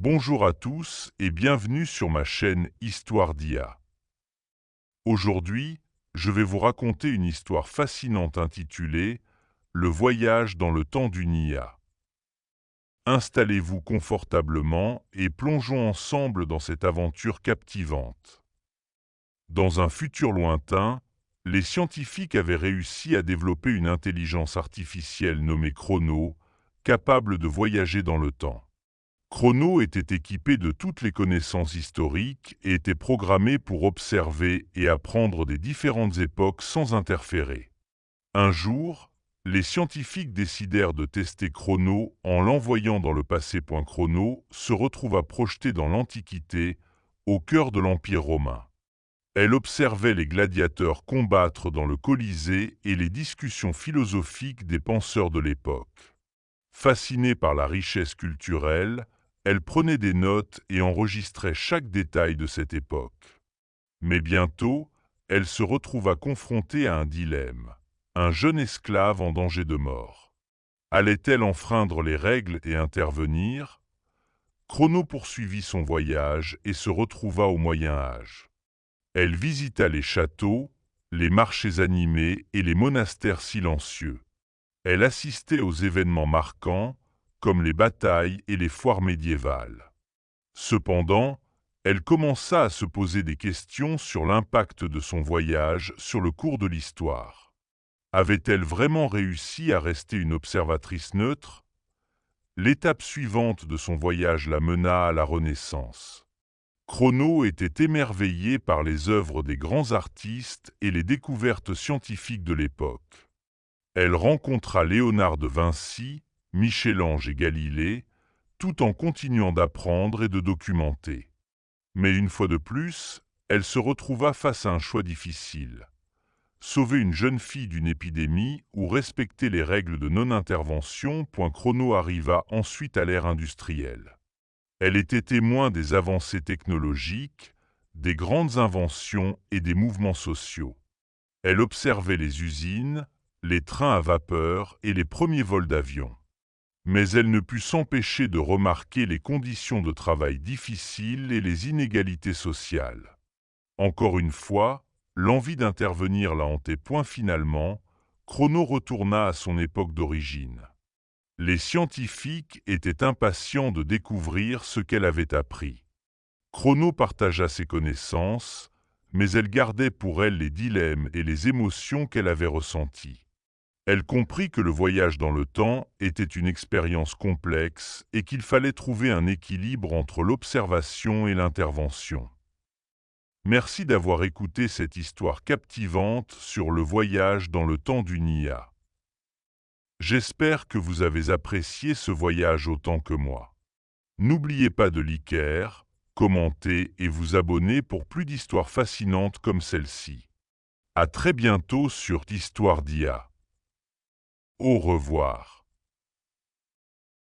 Bonjour à tous et bienvenue sur ma chaîne Histoire d'IA. Aujourd'hui, je vais vous raconter une histoire fascinante intitulée « Le voyage dans le temps d'une IA ». Installez-vous confortablement et plongeons ensemble dans cette aventure captivante. Dans un futur lointain, les scientifiques avaient réussi à développer une intelligence artificielle nommée Chrono, capable de voyager dans le temps. Chrono était équipé de toutes les connaissances historiques et était programmé pour observer et apprendre des différentes époques sans interférer. Un jour, les scientifiques décidèrent de tester Chrono en l'envoyant dans le passé. Chrono se retrouva projeté dans l'Antiquité, au cœur de l'Empire romain. Elle observait les gladiateurs combattre dans le Colisée et les discussions philosophiques des penseurs de l'époque. Fascinée par la richesse culturelle, elle prenait des notes et enregistrait chaque détail de cette époque. Mais bientôt, elle se retrouva confrontée à un dilemme. Un jeune esclave en danger de mort. Allait-elle enfreindre les règles et intervenir? Chrono poursuivit son voyage et se retrouva au Moyen Âge. Elle visita les châteaux, les marchés animés et les monastères silencieux. Elle assistait aux événements marquants, comme les batailles et les foires médiévales. Cependant, elle commença à se poser des questions sur l'impact de son voyage sur le cours de l'histoire. Avait-elle vraiment réussi à rester une observatrice neutre? L'étape suivante de son voyage la mena à la Renaissance. Chrono était émerveillé par les œuvres des grands artistes et les découvertes scientifiques de l'époque. Elle rencontra Léonard de Vinci, Michel-Ange et Galilée, tout en continuant d'apprendre et de documenter. Mais une fois de plus, elle se retrouva face à un choix difficile. Sauver une jeune fille d'une épidémie ou respecter les règles de non-intervention. Chrono arriva ensuite à l'ère industrielle. Elle était témoin des avancées technologiques, des grandes inventions et des mouvements sociaux. Elle observait les usines, les trains à vapeur et les premiers vols d'avion. Mais elle ne put s'empêcher de remarquer les conditions de travail difficiles et les inégalités sociales. Encore une fois, l'envie d'intervenir la hantait. Finalement, Chrono retourna à son époque d'origine. Les scientifiques étaient impatients de découvrir ce qu'elle avait appris. Chrono partagea ses connaissances, mais elle gardait pour elle les dilemmes et les émotions qu'elle avait ressenties. Elle comprit que le voyage dans le temps était une expérience complexe et qu'il fallait trouver un équilibre entre l'observation et l'intervention. Merci d'avoir écouté cette histoire captivante sur le voyage dans le temps d'une IA. J'espère que vous avez apprécié ce voyage autant que moi. N'oubliez pas de liker, commenter et vous abonner pour plus d'histoires fascinantes comme celle-ci. À très bientôt sur Histoire d'IA. Au revoir.